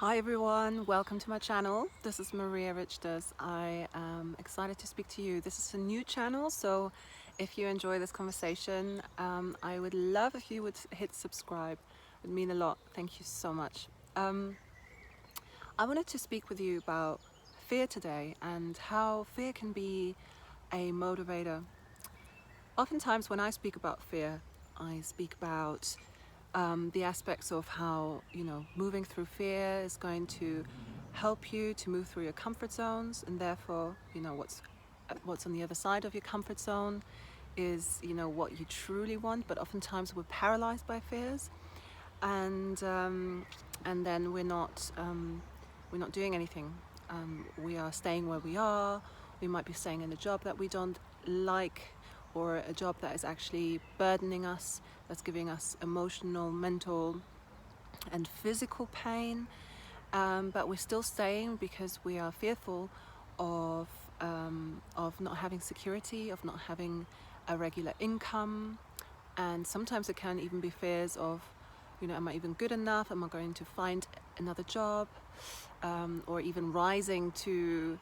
Hi everyone, welcome to my channel. This is Maria Richter's. I am excited to speak to you. This is a new channel, so if you enjoy this conversation, I would love if you would hit subscribe. It would mean a lot. Thank you so much. I wanted to speak with you about fear today and how fear can be a motivator. Oftentimes when I speak about fear, I speak about the aspects of how, moving through fear is going to help you to move through your comfort zones, and therefore, what's on the other side of your comfort zone is, what you truly want. But oftentimes we're paralyzed by fears, and then we're not doing anything. We are staying where we are. We might be staying in a job that we don't like, or a job that is actually burdening us, that's giving us emotional, mental, and physical pain. But we're still staying because we are fearful of not having security, of not having a regular income. And sometimes it can even be fears of, am I even good enough? Am I going to find another job? Or even rising to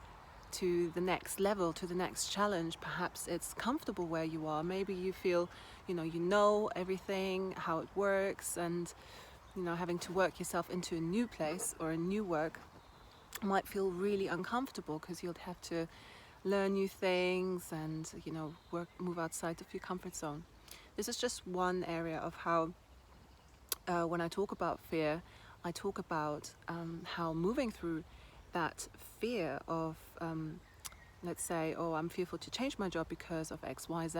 the next level, to the next challenge. Perhaps it's comfortable where you are. Maybe you feel, you know everything, how it works, and having to work yourself into a new place or a new work might feel really uncomfortable because you'll have to learn new things and move outside of your comfort zone. This is just one area of how when I talk about fear, I talk about how moving through that fear of, let's say, I'm fearful to change my job because of X, Y, Z,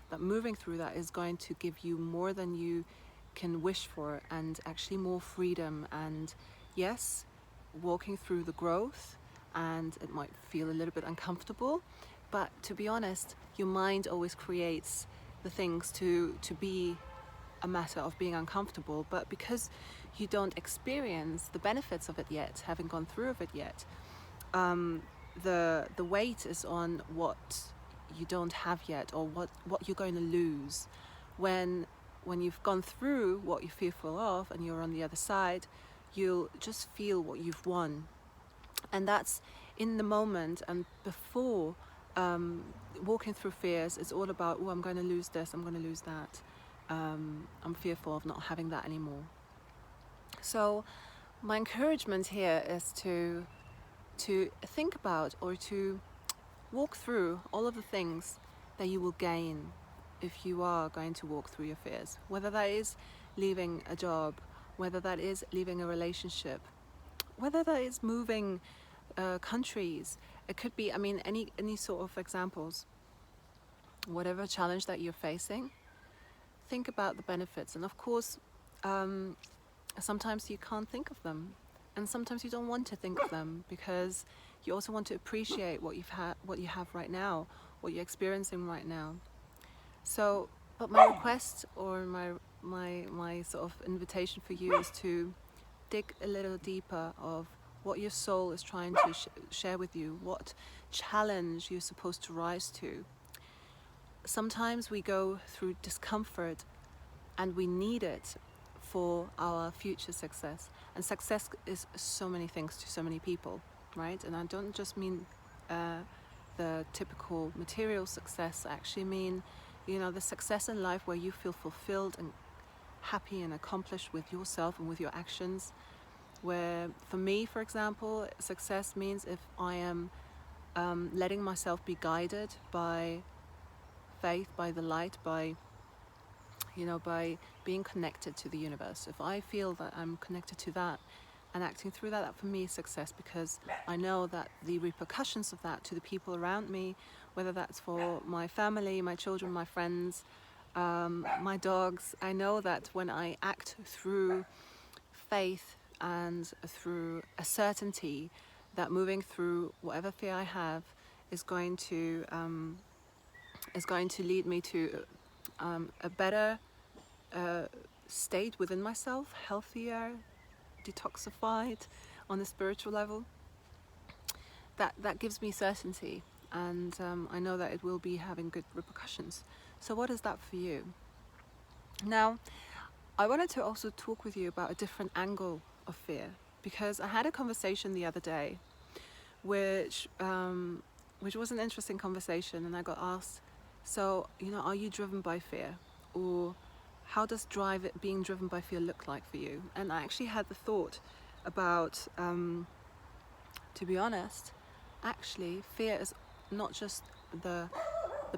that moving through that is going to give you more than you can wish for, and actually more freedom. And yes, walking through the growth, and it might feel a little bit uncomfortable, but to be honest, your mind always creates the things to be a matter of being uncomfortable. But because you don't experience the benefits of it yet, having gone through of it yet, the weight is on what you don't have yet, or what you're going to lose when you've gone through what you're fearful of and you're on the other side. You'll just feel what you've won, and that's in the moment. And before walking through fears, it's all about, I'm going to lose this, I'm going to lose that, I'm fearful of not having that anymore. So my encouragement here is to think about, or to walk through all of the things that you will gain if you are going to walk through your fears, whether that is leaving a job, whether that is leaving a relationship, whether that is moving countries. It could be, any sort of examples. Whatever challenge that you're facing, think about the benefits. And of course, sometimes you can't think of them, and sometimes you don't want to think of them, because you also want to appreciate what you have right now, what you're experiencing right now. So, but my request, or my sort of invitation for you, is to dig a little deeper of what your soul is trying to share with you, what challenge you're supposed to rise to. Sometimes we go through discomfort, and we need it for our future success. And success is so many things to so many people, right? And I don't just mean the typical material success. I actually mean, the success in life where you feel fulfilled and happy and accomplished with yourself and with your actions. Where, for me, for example, success means if I am letting myself be guided by faith, by the light, by being connected to the universe. If I feel that I'm connected to that and acting through that, for me is success, because I know that the repercussions of that to the people around me, whether that's for my family, my children, my friends, my dogs, I know that when I act through faith and through a certainty, that moving through whatever fear I have is going to lead me to a better state within myself, healthier, detoxified on a spiritual level. That gives me certainty, and I know that it will be having good repercussions. So what is that for you? Now, I wanted to also talk with you about a different angle of fear, because I had a conversation the other day, which was an interesting conversation, and I got asked, so, are you driven by fear? Or how does being driven by fear look like for you? And I actually had the thought about, to be honest, actually fear is not just the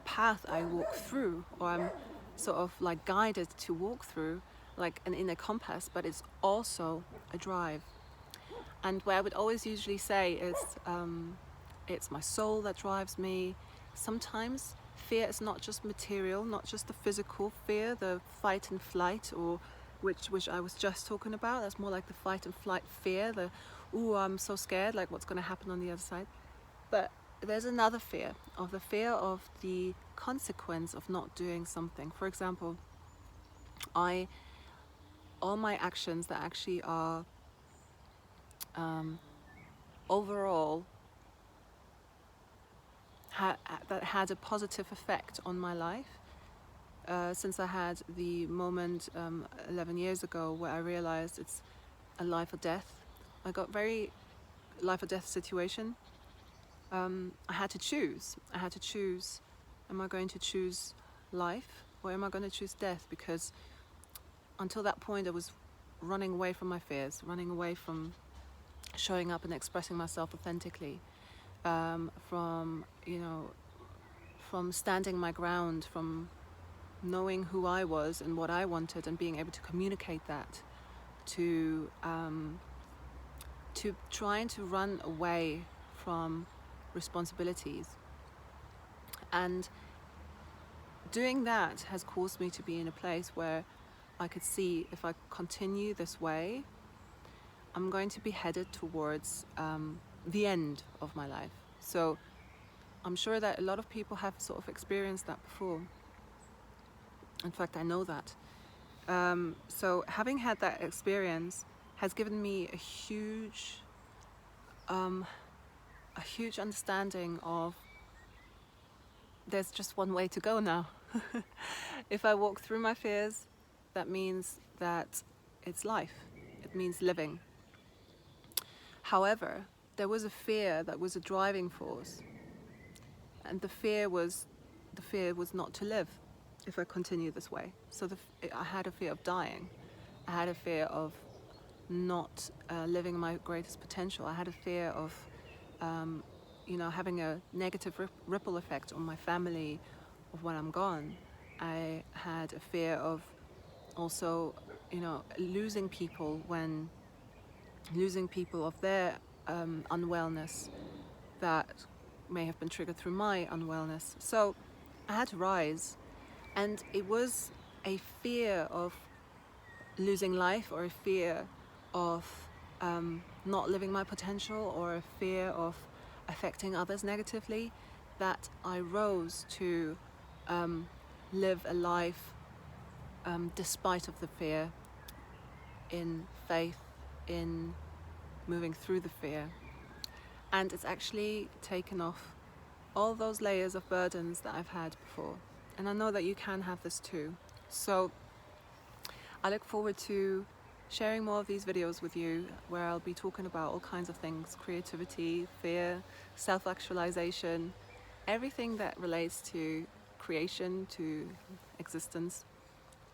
path I walk through, or I'm sort of like guided to walk through, like an inner compass, but it's also a drive. And where I would always usually say is, it's my soul that drives me. Sometimes fear is not just material, not just the physical fear, the fight and flight, or which I was just talking about. That's more like the fight and flight fear, the, ooh, I'm so scared, like what's going to happen on the other side. But there's another fear, of the fear of the consequence of not doing something. For example, all my actions that actually are overall that had a positive effect on my life, since I had the moment 11 years ago where I realized it's a life or death. I got very life or death situation. I had to choose. Am I going to choose life, or am I going to choose death? Because until that point I was running away from my fears, running away from showing up and expressing myself authentically, from standing my ground, from knowing who I was and what I wanted, and being able to communicate that, to trying to run away from responsibilities. And doing that has caused me to be in a place where I could see, if I continue this way, I'm going to be headed towards the end of my life. So I'm sure that a lot of people have sort of experienced that before. In fact, I know that. So having had that experience has given me a huge understanding of, there's just one way to go now. If I walk through my fears, that means that it's life. It means living. However, there was a fear that was a driving force, and the fear was not to live if I continue this way. So I had a fear of dying. I had a fear of not living my greatest potential. I had a fear of having a negative ripple effect on my family of when I'm gone. I had a fear of also losing people of their unwellness that may have been triggered through my unwellness. So I had to rise, and it was a fear of losing life, or a fear of not living my potential, or a fear of affecting others negatively, that I rose to live a life despite of the fear, in faith, in moving through the fear. And it's actually taken off all those layers of burdens that I've had before. And I know that you can have this too. So I look forward to sharing more of these videos with you, where I'll be talking about all kinds of things: creativity, fear, self-actualization, everything that relates to creation, to existence,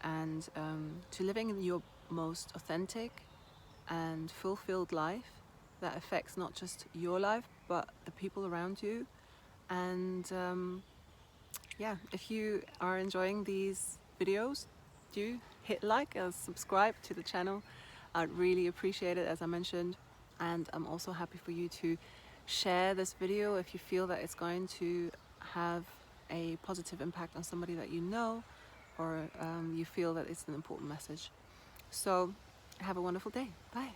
and to living in your most authentic and fulfilled life that affects not just your life but the people around you. And if you are enjoying these videos, do hit like and subscribe to the channel. I'd really appreciate it, as I mentioned. And I'm also happy for you to share this video if you feel that it's going to have a positive impact on somebody that you know, or you feel that it's an important message. So have a wonderful day. Bye.